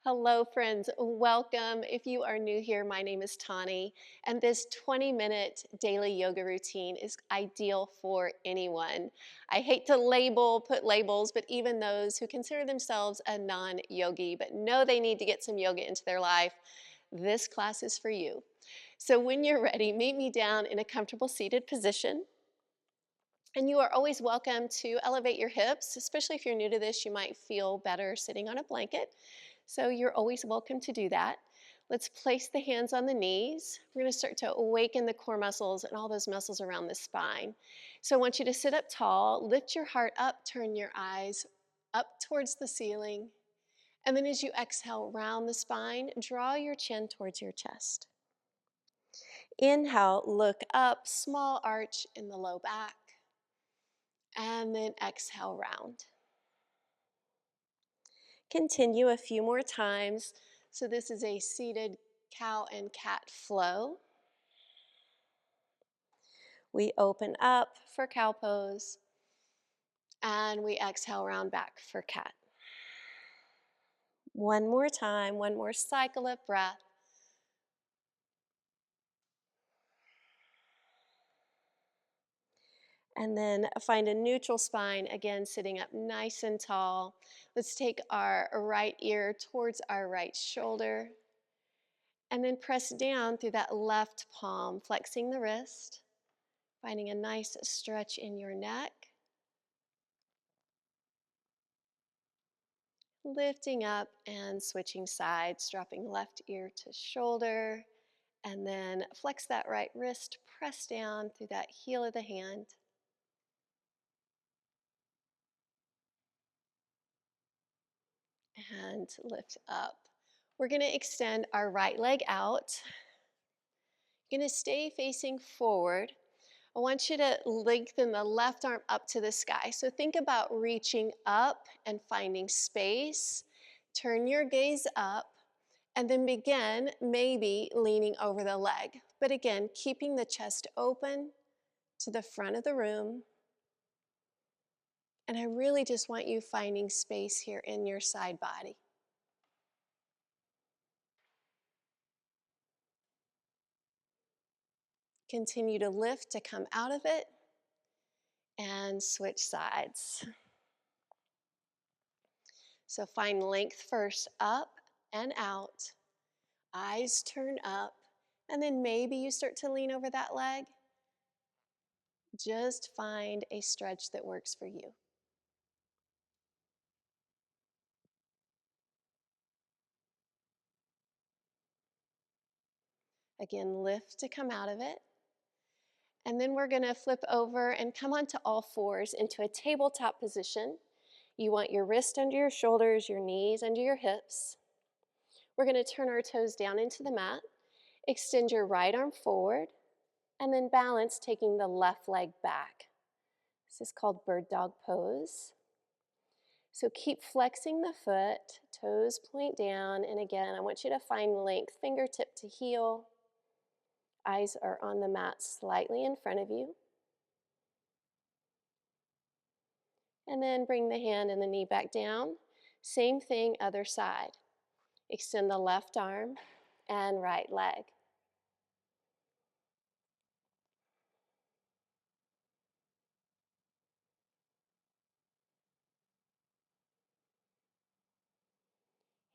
Hello, friends. Welcome. If you are new here, my name is Tauni, and this 20-minute daily yoga routine is ideal for anyone. I hate to put labels, but even those who consider themselves a non-yogi, but know they need to get some yoga into their life, this class is for you. So when you're ready, meet me down in a comfortable seated position. And you are always welcome to elevate your hips, especially if you're new to this, you might feel better sitting on a blanket. So you're always welcome to do that. Let's place the hands on the knees. We're going to start to awaken the core muscles and all those muscles around the spine. So I want you to sit up tall, lift your heart up, turn your eyes up towards the ceiling. And then as you exhale, round the spine, draw your chin towards your chest. Inhale, look up, small arch in the low back. And then exhale, round. Continue a few more times. So this is a seated cow and cat flow. We open up for cow pose, and we exhale round back for cat. One more time, one more cycle of breath. And then find a neutral spine, again sitting up nice and tall. Let's take our right ear towards our right shoulder. And then press down through that left palm, flexing the wrist, finding a nice stretch in your neck. Lifting up and switching sides, dropping left ear to shoulder, and then flex that right wrist, press down through that heel of the hand. And lift up. We're going to extend our right leg out. You're going to stay facing forward. I want you to lengthen the left arm up to the sky. So think about reaching up and finding space. Turn your gaze up and then begin maybe leaning over the leg. But again, keeping the chest open to the front of the room. And I really just want you finding space here in your side body. Continue to lift to come out of it and switch sides. So find length first, up and out. Eyes turn up, and then maybe you start to lean over that leg. Just find a stretch that works for you. Again, lift to come out of it. And then we're going to flip over and come onto all fours into a tabletop position. You want your wrist under your shoulders, your knees under your hips. We're going to turn our toes down into the mat. Extend your right arm forward, and then balance, taking the left leg back. This is called bird dog pose. So keep flexing the foot, toes point down, and again, I want you to find length, fingertip to heel. Eyes are on the mat slightly in front of you. And then bring the hand and the knee back down. Same thing, other side. Extend the left arm and right leg.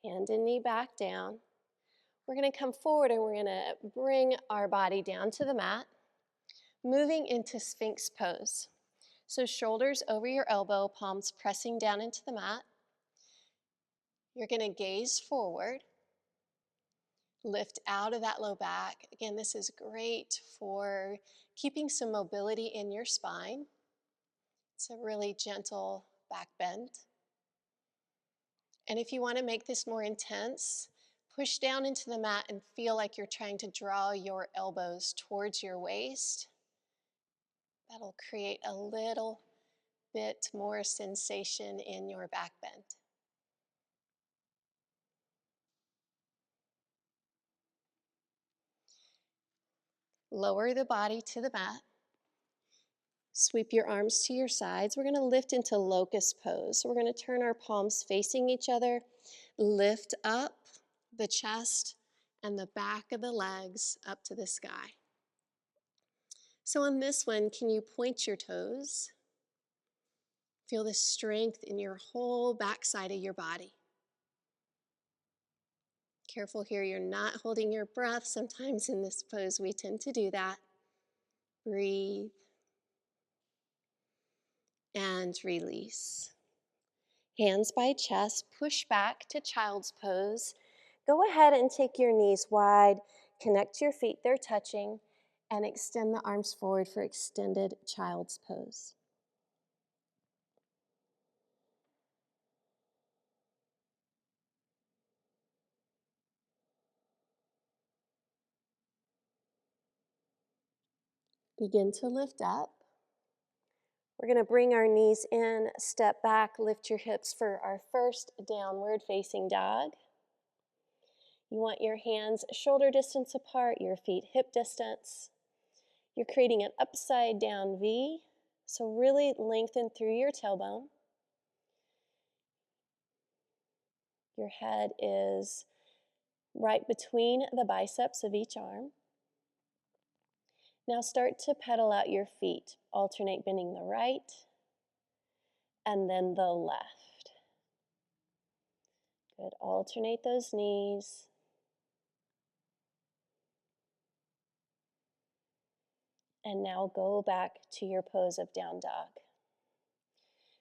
Hand and knee back down. We're going to come forward and we're going to bring our body down to the mat, moving into Sphinx pose. So shoulders over your elbow, palms pressing down into the mat. You're going to gaze forward, lift out of that low back. Again, this is great for keeping some mobility in your spine. It's a really gentle back bend. And if you want to make this more intense, push down into the mat and feel like you're trying to draw your elbows towards your waist. That'll create a little bit more sensation in your back bend. Lower the body to the mat. Sweep your arms to your sides. We're going to lift into locust pose. So we're going to turn our palms facing each other, lift up the chest and the back of the legs up to the sky. So on this one, can you point your toes? Feel the strength in your whole backside of your body. Careful here, you're not holding your breath. Sometimes in this pose, we tend to do that. Breathe and release. Hands by chest, push back to child's pose. Go ahead and take your knees wide, connect your feet, they're touching, and extend the arms forward for extended child's pose. Begin to lift up. We're going to bring our knees in, step back, lift your hips for our first downward facing dog. You want your hands shoulder distance apart, your feet hip distance. You're creating an upside down V, so really lengthen through your tailbone. Your head is right between the biceps of each arm. Now start to pedal out your feet. Alternate bending the right and then the left. Good. Alternate those knees. And now go back to your pose of down dog.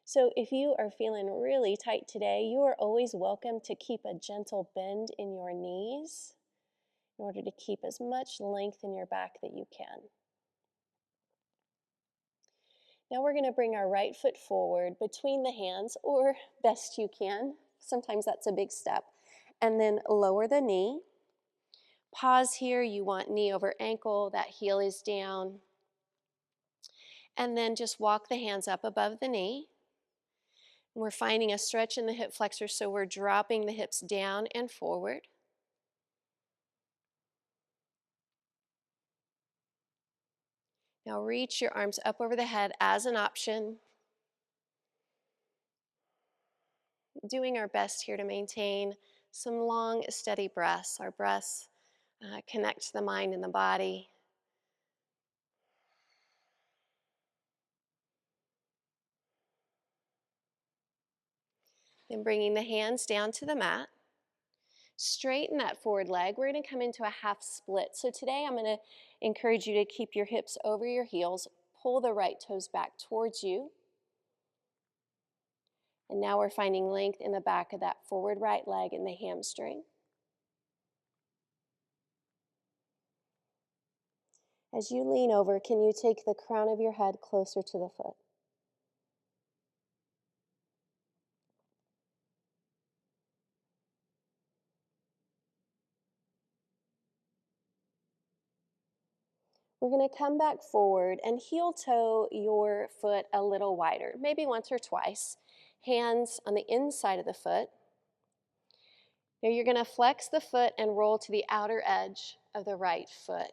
So if you are feeling really tight today, you are always welcome to keep a gentle bend in your knees in order to keep as much length in your back that you can. Now we're going to bring our right foot forward between the hands, or best you can. Sometimes that's a big step. And then lower the knee. Pause here. You want knee over ankle. That heel is down. And then just walk the hands up above the knee. And we're finding a stretch in the hip flexor, so we're dropping the hips down and forward. Now reach your arms up over the head as an option. Doing our best here to maintain some long, steady breaths. Our breaths connect the mind and the body. Then bringing the hands down to the mat. Straighten that forward leg. We're going to come into a half split. So today I'm going to encourage you to keep your hips over your heels. Pull the right toes back towards you. And now we're finding length in the back of that forward right leg and the hamstring. As you lean over, can you take the crown of your head closer to the foot? We're going to come back forward and heel toe your foot a little wider, maybe once or twice. Hands on the inside of the foot. Now you're going to flex the foot and roll to the outer edge of the right foot.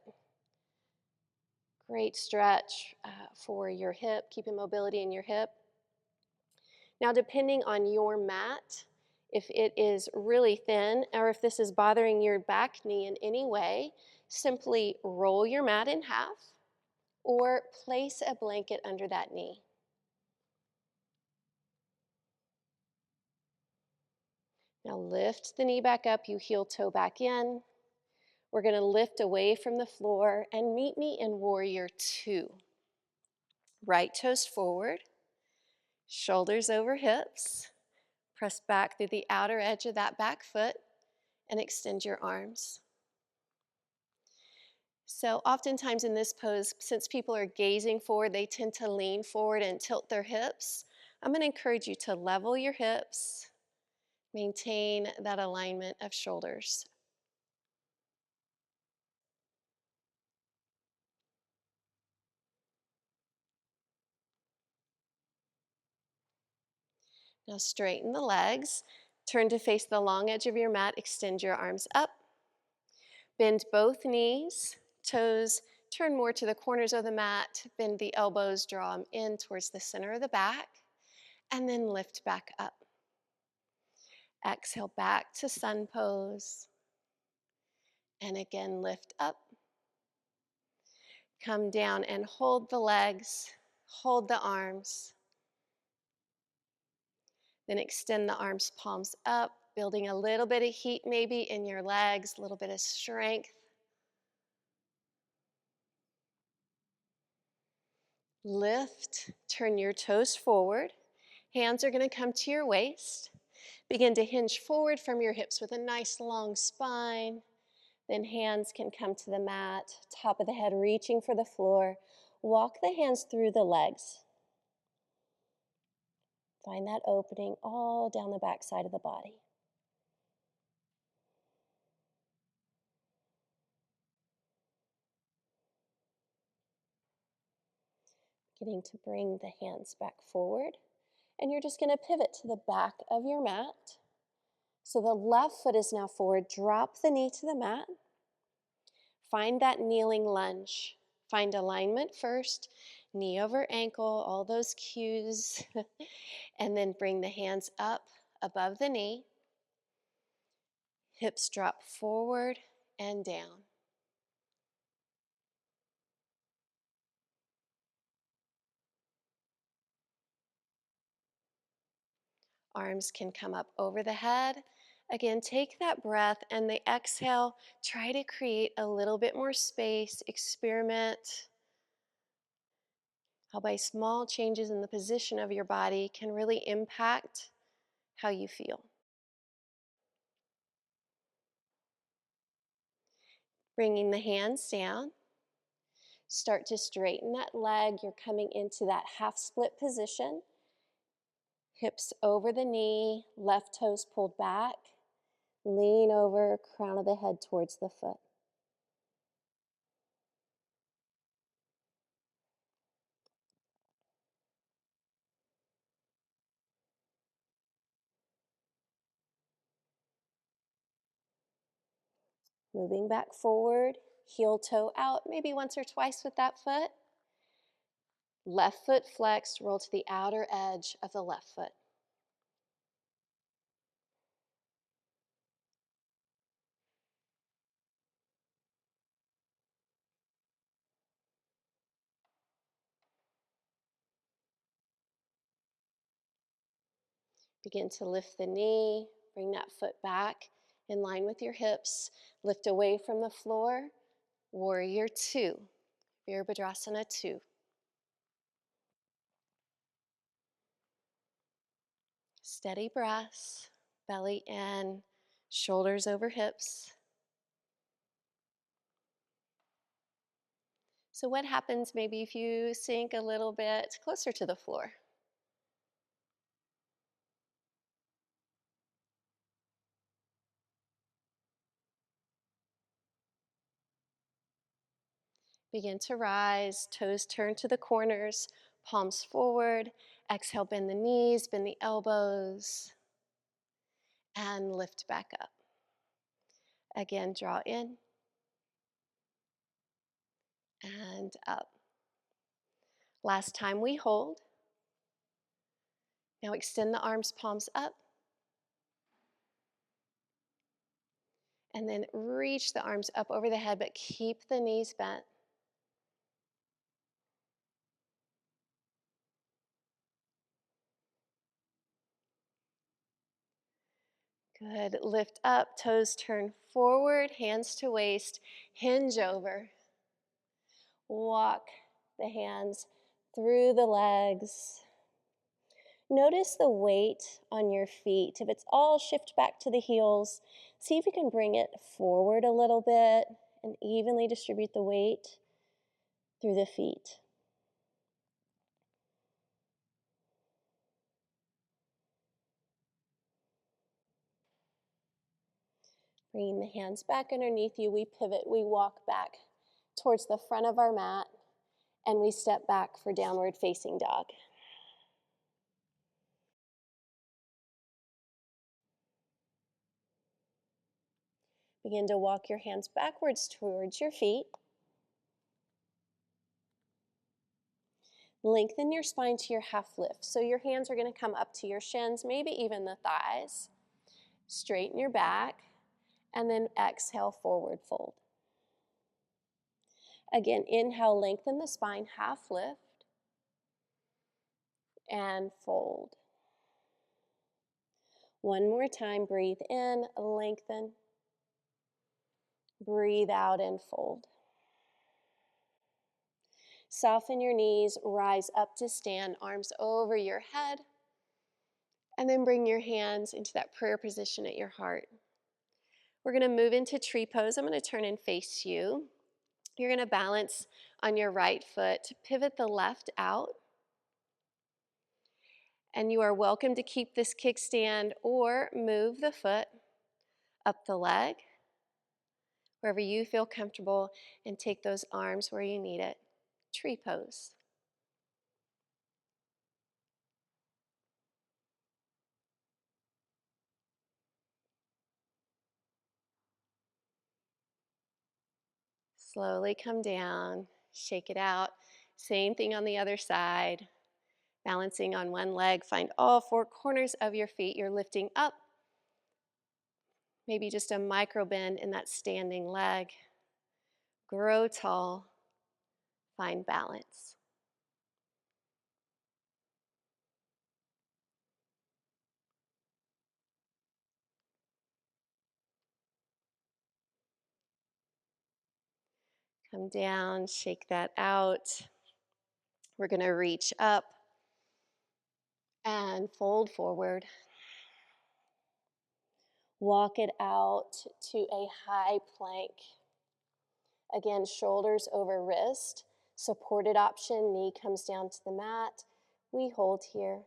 Great stretch for your hip, keeping mobility in your hip. Now depending on your mat, if it is really thin or if this is bothering your back knee in any way, simply roll your mat in half or place a blanket under that knee. Now lift the knee back up, you heel toe back in. We're going to lift away from the floor and meet me in warrior two. Right toes forward, shoulders over hips. Press back through the outer edge of that back foot and extend your arms. So oftentimes in this pose, since people are gazing forward, they tend to lean forward and tilt their hips. I'm going to encourage you to level your hips, maintain that alignment of shoulders. Now straighten the legs, turn to face the long edge of your mat, extend your arms up. Bend both knees, toes Turn more to the corners of the mat, bend the elbows, draw them in towards the center of the back, and then lift back up. Exhale back to sun pose, and again lift up. Come down and hold the legs, hold the arms. Then extend the arms, palms up, building a little bit of heat maybe in your legs, a little bit of strength. Lift, turn your toes forward. Hands are going to come to your waist. Begin to hinge forward from your hips with a nice long spine. Then hands can come to the mat, top of the head reaching for the floor. Walk the hands through the legs. Find that opening all down the back side of the body. Getting to bring the hands back forward. And you're just going to pivot to the back of your mat. So the left foot is now forward. Drop the knee to the mat. Find that kneeling lunge. Find alignment first. Knee over ankle, all those cues. And then bring the hands up above the knee. Hips drop forward and down. Arms can come up over the head. Again, take that breath and the exhale, try to create a little bit more space, experiment how by small changes in the position of your body can really impact how you feel. Bringing the hands down, start to straighten that leg. You're coming into that half split position. Hips over the knee, left toes pulled back. Lean over, crown of the head towards the foot. Moving back forward, heel toe out, maybe once or twice with that foot. Left foot flexed, roll to the outer edge of the left foot. Begin to lift the knee, bring that foot back in line with your hips. Lift away from the floor, warrior two, Virabhadrasana 2. Steady breaths, belly in, shoulders over hips. So what happens maybe if you sink a little bit closer to the floor? Begin to rise, toes turn to the corners, palms forward. Exhale, bend the knees, bend the elbows, and lift back up. Again, draw in and up. Last time we hold. Now extend the arms, palms up. And then reach the arms up over the head, but keep the knees bent. Good. Lift up, toes turn forward, hands to waist, hinge over. Walk the hands through the legs. Notice the weight on your feet. If it's all shift back to the heels, see if you can bring it forward a little bit and evenly distribute the weight through the feet. Bringing the hands back underneath you, we pivot, we walk back towards the front of our mat, and we step back for downward facing dog. Begin to walk your hands backwards towards your feet. Lengthen your spine to your half lift. So your hands are going to come up to your shins, maybe even the thighs. Straighten your back, and then exhale, forward fold. Again, inhale, lengthen the spine, half lift, and fold. One more time, breathe in, lengthen. Breathe out and fold. Soften your knees, rise up to stand, arms over your head, and then bring your hands into that prayer position at your heart. We're going to move into tree pose. I'm going to turn and face you. You're going to balance on your right foot, pivot the left out, and you are welcome to keep this kickstand or move the foot up the leg, wherever you feel comfortable, and take those arms where you need it. Tree pose. Slowly come down, shake it out. Same thing on the other side. Balancing on one leg, find all four corners of your feet. You're lifting up. Maybe just a micro bend in that standing leg. Grow tall, find balance. Come down, shake that out. We're going to reach up and fold forward. Walk it out to a high plank. Again, shoulders over wrist. Supported option, knee comes down to the mat. We hold here.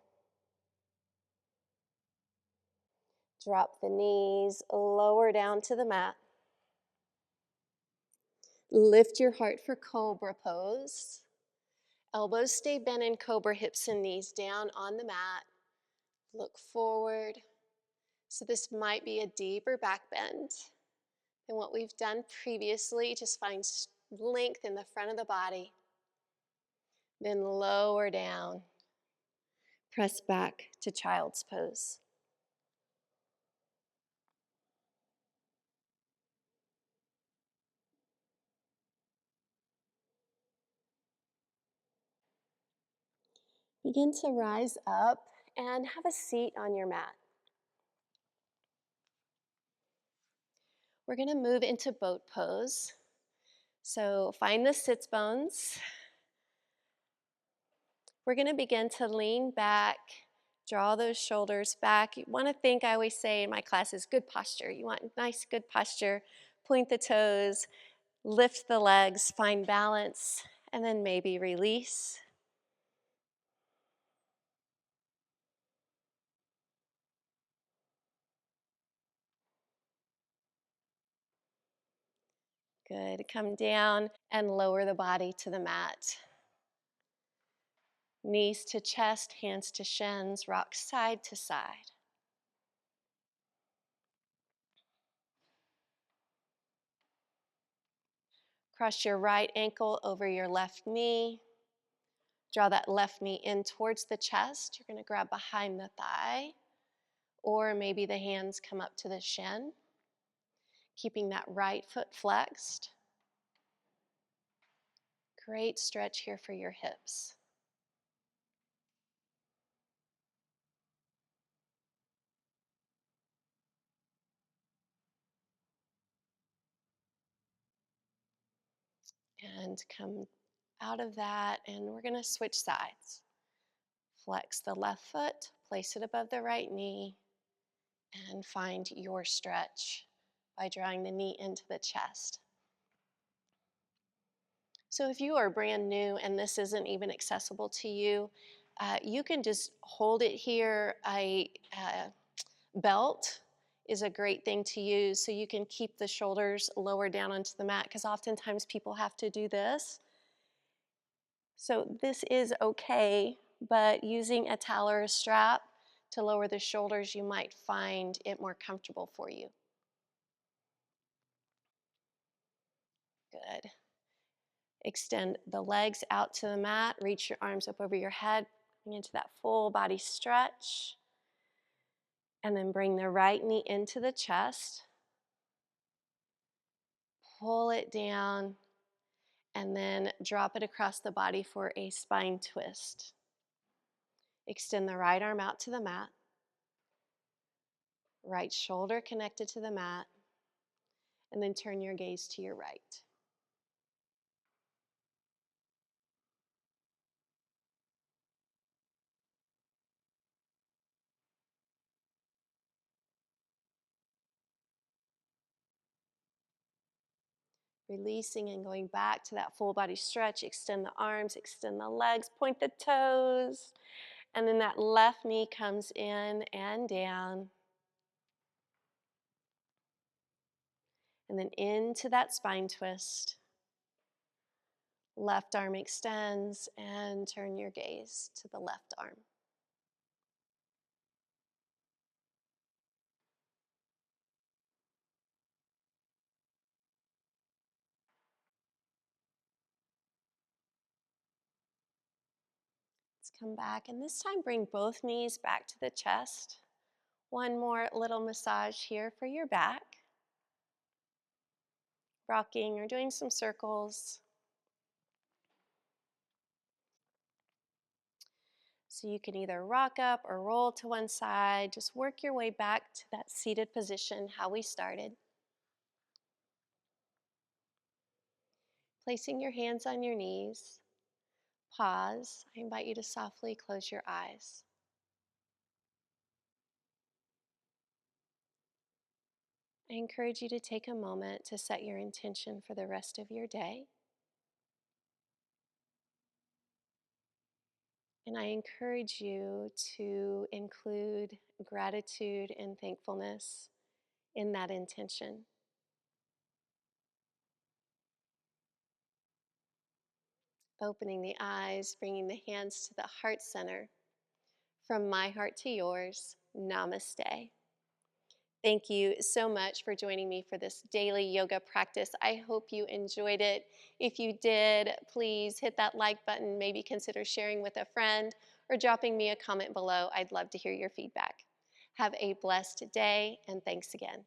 Drop the knees, lower down to the mat. Lift your heart for cobra pose. Elbows stay bent in cobra, hips and knees down on the mat. Look forward. So this might be a deeper back bend than what we've done previously. Just find length in the front of the body. Then lower down. Press back to child's pose. Begin to rise up and have a seat on your mat. We're going to move into boat pose. So find the sits bones. We're going to begin to lean back, draw those shoulders back. You want to think, I always say in my classes, good posture. You want nice, good posture. Point the toes, lift the legs, find balance, and then maybe release. Good. Come down and lower the body to the mat. Knees to chest, hands to shins, rock side to side. Cross your right ankle over your left knee. Draw that left knee in towards the chest. You're going to grab behind the thigh, or maybe the hands come up to the shin. Keeping that right foot flexed. Great stretch here for your hips. And come out of that, and we're going to switch sides. Flex the left foot, place it above the right knee, and find your stretch by drawing the knee into the chest. So if you are brand new and this isn't even accessible to you, you can just hold it here. A belt is a great thing to use so you can keep the shoulders lower down onto the mat, because oftentimes people have to do this. So this is okay, but using a towel or a strap to lower the shoulders, you might find it more comfortable for you. Good. Extend the legs out to the mat. Reach your arms up over your head. Bring into that full body stretch. And then bring the right knee into the chest. Pull it down. And then drop it across the body for a spine twist. Extend the right arm out to the mat. Right shoulder connected to the mat. And then turn your gaze to your right. Releasing and going back to that full body stretch. Extend the arms, extend the legs, point the toes. And then that left knee comes in and down. And then into that spine twist. Left arm extends and turn your gaze to the left arm. Let's come back, and this time bring both knees back to the chest. One more little massage here for your back. Rocking or doing some circles. So you can either rock up or roll to one side. Just work your way back to that seated position, how we started. Placing your hands on your knees. Pause. I invite you to softly close your eyes. I encourage you to take a moment to set your intention for the rest of your day. And I encourage you to include gratitude and thankfulness in that intention. Opening the eyes, bringing the hands to the heart center. From my heart to yours, namaste. Thank you so much for joining me for this daily yoga practice. I hope you enjoyed it. If you did, please hit that like button, maybe consider sharing with a friend or dropping me a comment below. I'd love to hear your feedback. Have a blessed day, and thanks again.